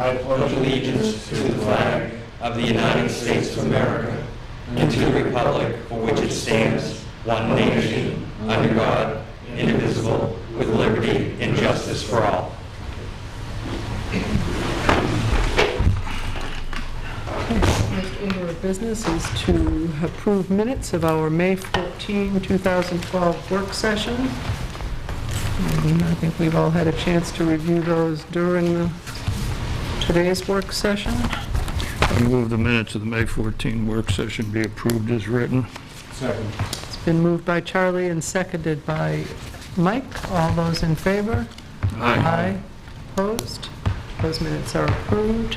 I pledge allegiance to the flag of the United States of America and to the republic for which it stands, one nation, under God, indivisible, with liberty and justice for all. Next order of business is to approve minutes of our May 14, 2012 work session. And I think we've all had a chance to review those during today's work session. I move the minutes of the May 14 work session be approved as written. Second. It's been moved by Charlie and seconded by Mike. All those in favor? Aye. Opposed? Those minutes are approved.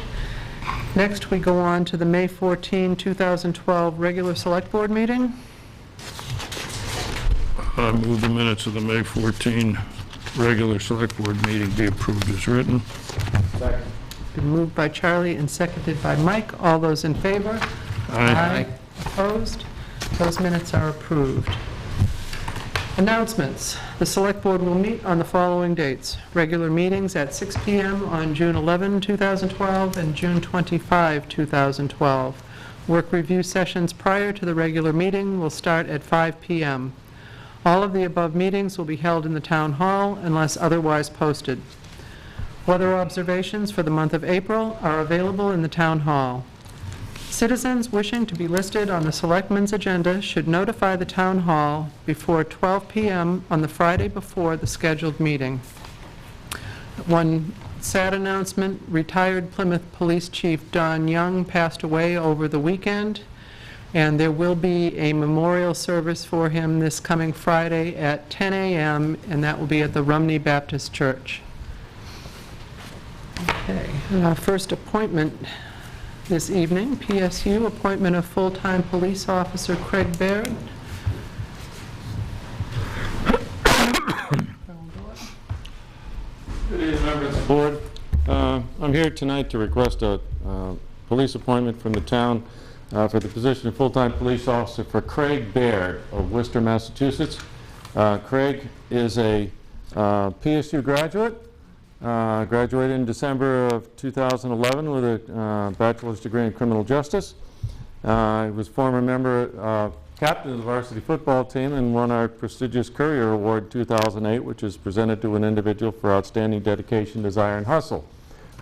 Next, we go on to the May 14, 2012 regular Select Board meeting. I move the minutes of the May 14 regular Select Board meeting be approved as written. Second. Been moved by Charlie and seconded by Mike. All those in favor? Aye. Opposed? Those minutes are approved. Announcements. The Select Board will meet on the following dates. Regular meetings at 6 p.m. on June 11, 2012 and June 25, 2012. Work review sessions prior to the regular meeting will start at 5 p.m. All of the above meetings will be held in the Town Hall unless otherwise posted. Weather observations for the month of April are available in the Town Hall. Citizens wishing to be listed on the Selectmen's agenda should notify the Town Hall before 12 p.m. on the Friday before the scheduled meeting. One sad announcement, retired Plymouth Police Chief Don Young passed away over the weekend, and there will be a memorial service for him this coming Friday at 10 a.m., and that will be at the Rumney Baptist Church. Okay, first appointment this evening, PSU, appointment of full-time police officer Craig Baird. Good evening, members of the board. I'm here tonight to request a police appointment from the town for the position of full-time police officer for Craig Baird of Worcester, Massachusetts. Craig is a PSU graduate. Graduated in December of 2011 with a bachelor's degree in criminal justice. He was former member, captain of the varsity football team, and won our prestigious Courier Award 2008, which is presented to an individual for outstanding dedication, desire, and hustle.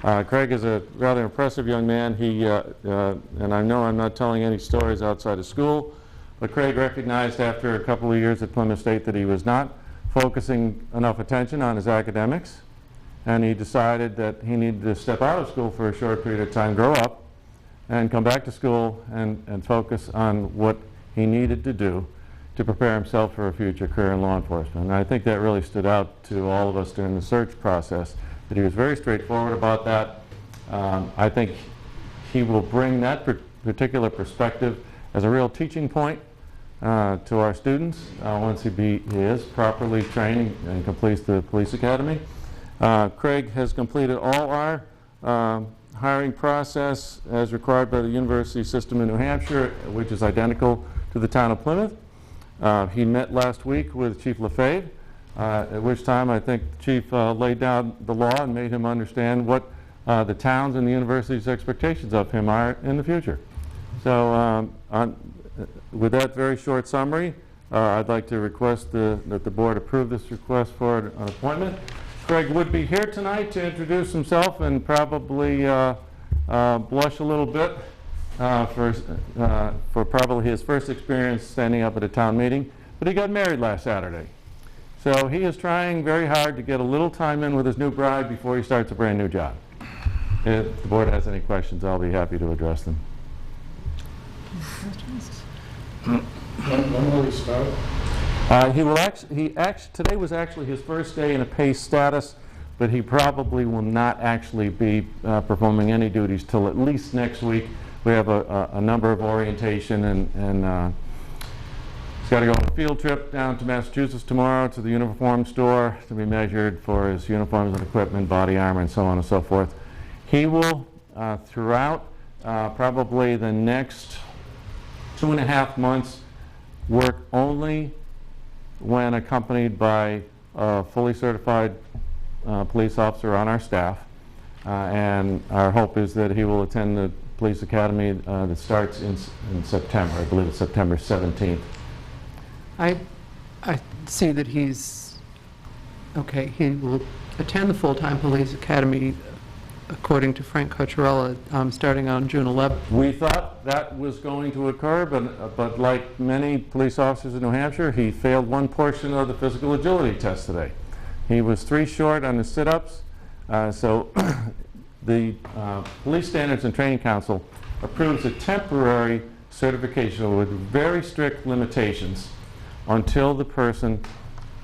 Craig is a rather impressive young man. He, and I know I'm not telling any stories outside of school, but Craig recognized after a couple of years at Plymouth State that he was not focusing enough attention on his academics. And he decided that he needed to step out of school for a short period of time, grow up, and come back to school and focus on what he needed to do to prepare himself for a future career in law enforcement. And I think that really stood out to all of us during the search process, that he was very straightforward about that. I think he will bring that particular perspective as a real teaching point to our students once he is properly trained and completes the police academy. Craig has completed all our hiring process as required by the university system in New Hampshire, which is identical to the town of Plymouth. He met last week with Chief Lefebvre, at which time I think the chief laid down the law and made him understand what the town's and the university's expectations of him are in the future. So with that very short summary, I'd like to request that the board approve this request for an appointment. Craig would be here tonight to introduce himself and probably blush a little bit for probably his first experience standing up at a town meeting, but he got married last Saturday. So he is trying very hard to get a little time in with his new bride before he starts a brand new job. If the board has any questions, I'll be happy to address them. When will he start? Today was actually his first day in a pay status, but he probably will not actually be performing any duties till at least next week. We have a number of orientation, and he's got to go on a field trip down to Massachusetts tomorrow to the uniform store to be measured for his uniforms and equipment, body armor, and so on and so forth. He will, throughout probably the next 2.5 months, work only when accompanied by a fully certified police officer on our staff. and our hope is that he will attend the police academy that starts in September. I believe it's September 17th. I see that he's, okay, he will attend the full-time police academy, according to Frank Cocciarella, starting on June 11th. We thought that was going to occur, but like many police officers in New Hampshire, he failed one portion of the physical agility test today. He was 3 short on the sit-ups, so the Police Standards and Training Council approves a temporary certification with very strict limitations until the person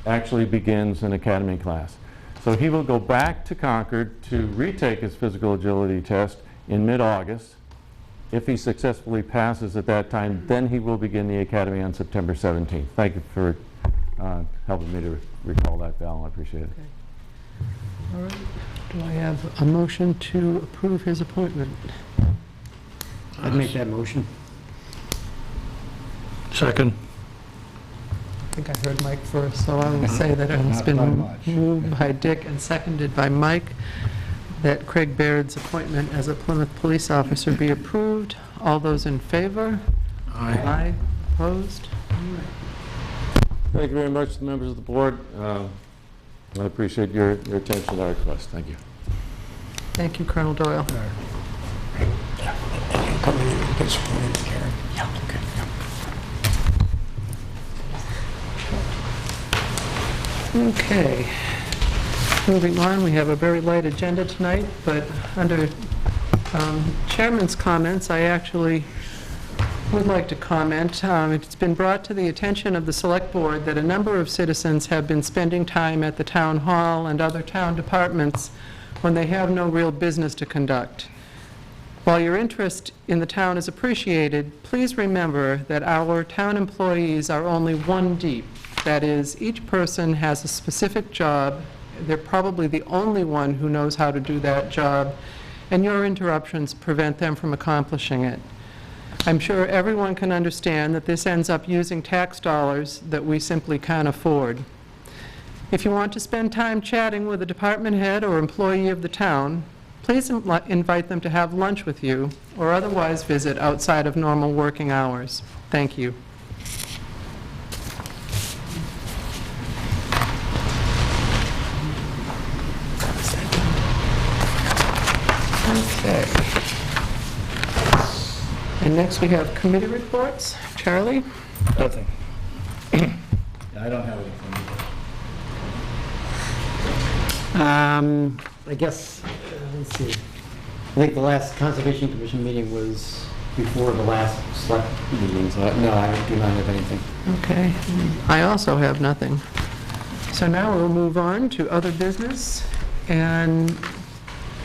actually begins an academy class. So he will go back to Concord to retake his physical agility test in mid-August. If he successfully passes at that time, then he will begin the academy on September 17th. Thank you for helping me to recall that, Val. I appreciate it. Okay. All right. Do I have a motion to approve his appointment? I'd make that motion. Second. I think I heard Mike first, so I will say that it's Not been by much. moved by Dick and seconded by Mike that Craig Baird's appointment as a Plymouth police officer be approved. All those in favor? Aye. Opposed? All right. Thank you very much to the members of the board. I appreciate your attention to our request. Thank you. Thank you, Colonel Doyle. Okay. Moving on, we have a very light agenda tonight, but under Chairman's comments, I actually would like to comment. It's been brought to the attention of the Select Board that a number of citizens have been spending time at the Town Hall and other town departments when they have no real business to conduct. While your interest in the town is appreciated, please remember that our town employees are only one deep. That is, each person has a specific job. They're probably the only one who knows how to do that job, and your interruptions prevent them from accomplishing it. I'm sure everyone can understand that this ends up using tax dollars that we simply can't afford. If you want to spend time chatting with a department head or employee of the town, please invite them to have lunch with you or otherwise visit outside of normal working hours. Thank you. Okay. And next we have committee reports. Charlie? Nothing. I don't have anything. I guess, let's see. I think the last Conservation Commission meeting was before the last select meeting, so no, I do not have anything. Okay. I also have nothing. So now we'll move on to other business. And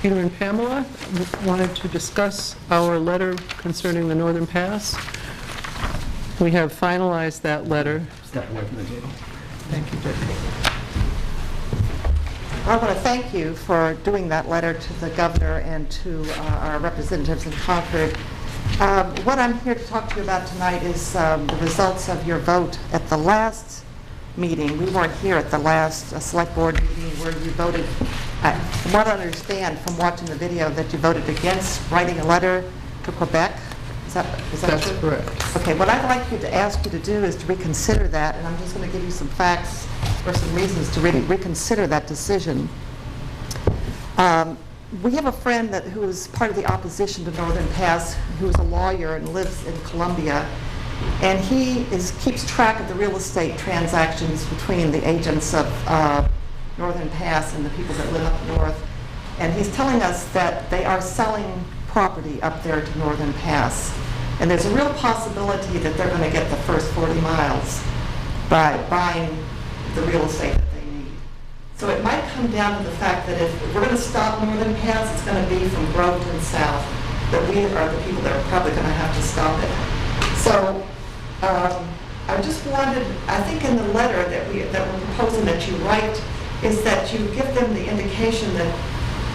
Peter and Pamela wanted to discuss our letter concerning the Northern Pass. We have finalized that letter. Step away from the table. Thank you, Dick. I want to thank you for doing that letter to the governor and to our representatives in Concord. What I'm here to talk to you about tonight is the results of your vote at the last meeting. We weren't here at the last select board meeting where you voted, from what I understand from watching the video, that you voted against writing a letter to Quebec. Is that That's true? correct. Okay, what I'd like you to ask you to do is to reconsider that, and I'm just going to give you some facts or some reasons to reconsider that decision. We have a friend who is part of the opposition to Northern Pass, who is a lawyer and lives in Columbia, and he keeps track of the real estate transactions between the agents of Northern Pass and the people that live up north. And he's telling us that they are selling property up there to Northern Pass. And there's a real possibility that they're going to get the first 40 miles by buying the real estate that they need. So it might come down to the fact that if we're going to stop Northern Pass, it's going to be from Groveton south, that we are the people that are probably going to have to stop it. So I just wanted, I think in the letter that we're proposing that you write, is that you give them the indication that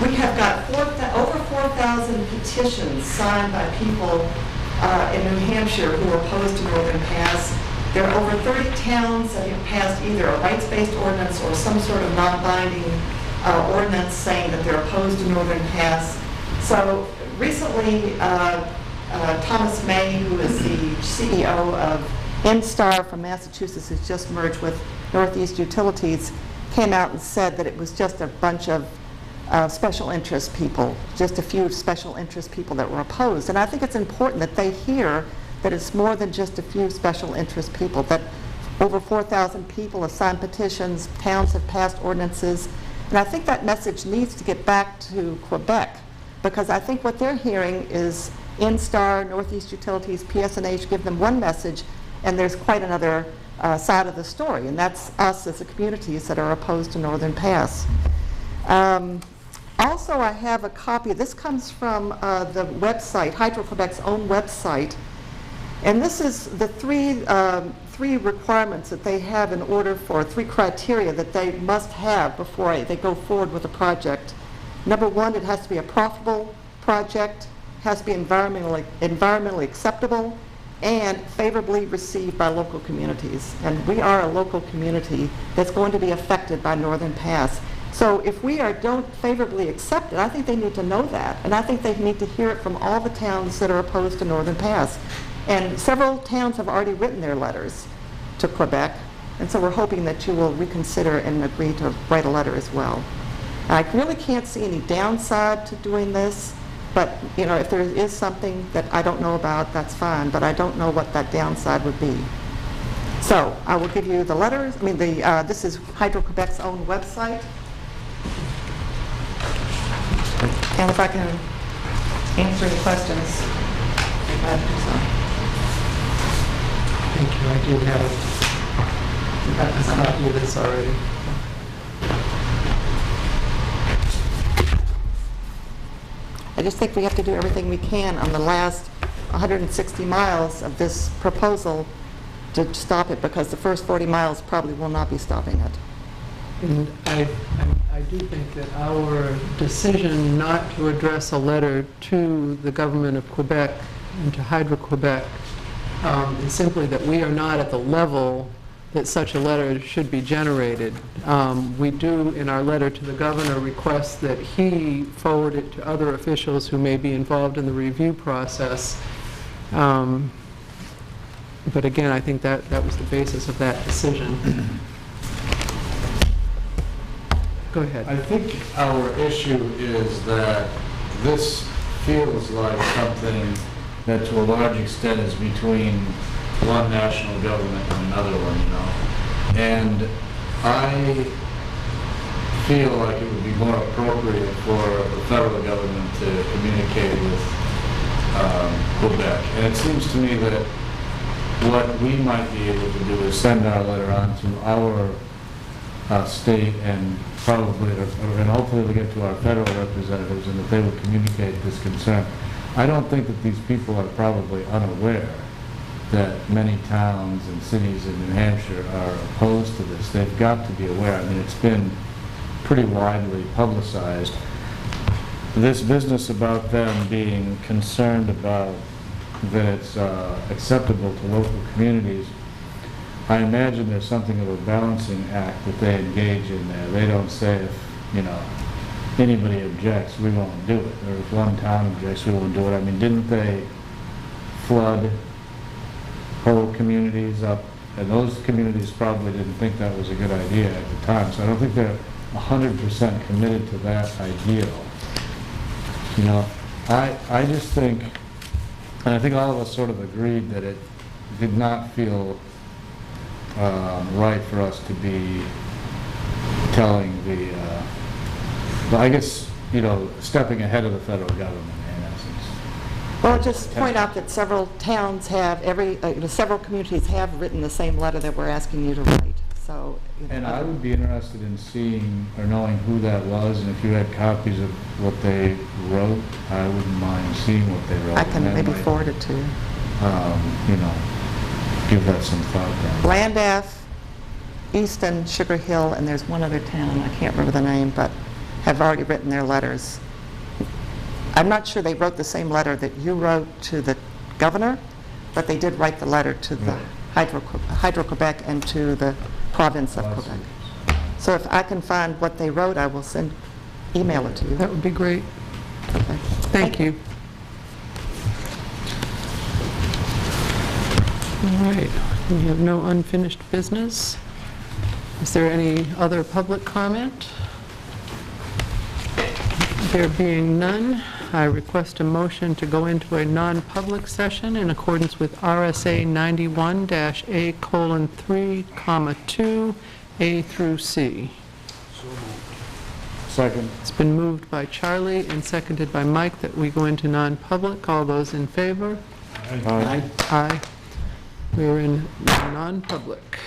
we have got over 4,000 petitions signed by people in New Hampshire who are opposed to Northern Pass. There are over 30 towns that have passed either a rights-based ordinance or some sort of non-binding ordinance saying that they're opposed to Northern Pass. So recently, Thomas May, who is the CEO of NSTAR from Massachusetts, who's just merged with Northeast Utilities, came out and said that it was just a bunch of special interest people, just a few special interest people that were opposed. And I think it's important that they hear that it's more than just a few special interest people, that over 4,000 people have signed petitions, towns have passed ordinances, and I think that message needs to get back to Quebec, because I think what they're hearing is NSTAR, Northeast Utilities, PSNH give them one message, and there's quite another side of the story, and that's us as the communities that are opposed to Northern Pass. Also, I have a copy. This comes from the website, Hydro-Quebec's own website, and this is the three requirements that they have in order for, three criteria that they must have before they go forward with a project. Number one, it has to be a profitable project, has to be environmentally acceptable, and favorably received by local communities. And we are a local community that's going to be affected by Northern Pass. So if we don't favorably accept it, I think they need to know that. And I think they need to hear it from all the towns that are opposed to Northern Pass. And several towns have already written their letters to Quebec. And so we're hoping that you will reconsider and agree to write a letter as well. I really can't see any downside to doing this. But, you know, if there is something that I don't know about, that's fine, but I don't know what that downside would be. So I will give you the letters. I mean, this is Hydro-Quebec's own website. And if I can answer any questions. Thank you. I do have a copy of this already. I just think we have to do everything we can on the last 160 miles of this proposal to stop it, because the first 40 miles probably will not be stopping it. And I do think that our decision not to address a letter to the government of Quebec and to Hydro-Quebec is simply that we are not at the level that such a letter should be generated. We do, in our letter to the governor, request that he forward it to other officials who may be involved in the review process. But again, I think that was the basis of that decision. Go ahead. I think our issue is that this feels like something that to a large extent is between one national government and another one, you know. And I feel like it would be more appropriate for the federal government to communicate with Quebec. And it seems to me that what we might be able to do is send our letter on to our state and probably, and hopefully we'll get to our federal representatives, and that they would communicate this concern. I don't think that these people are probably unaware that many towns and cities in New Hampshire are opposed to this. They've got to be aware. I mean, it's been pretty widely publicized. This business about them being concerned about that it's acceptable to local communities, I imagine there's something of a balancing act that they engage in there. They don't say, if, you know, anybody objects, we won't do it. Or if one town objects, we won't do it. I mean, didn't they flood whole communities up? And those communities probably didn't think that was a good idea at the time. So I don't think they're 100% committed to that ideal. You know, I just think, and I think all of us sort of agreed that it did not feel right for us to be telling the, well, I guess, you know, stepping ahead of the federal government in essence. Well, I'll just point out that several towns have, several communities have written the same letter that we're asking you to write. So, you know, and I would be interested in seeing or knowing who that was, and if you had copies of what they wrote, I wouldn't mind seeing what they wrote. I can maybe forward it to you. You know, give that some thought then. Blandaf, Easton, Sugar Hill, and there's one other town, I can't remember the name, but have already written their letters. I'm not sure they wrote the same letter that you wrote to the governor, but they did write the letter to the Hydro-Quebec and to the province of Quebec. So if I can find what they wrote, I will email it to you. That would be great. Okay. Thank you. All right, we have no unfinished business. Is there any other public comment? There being none, I request a motion to go into a non-public session in accordance with RSA 91-A:3, 2, A through C. Second. It's been moved by Charlie and seconded by Mike that we go into non-public. All those in favor? Aye. Aye. We're in non-public.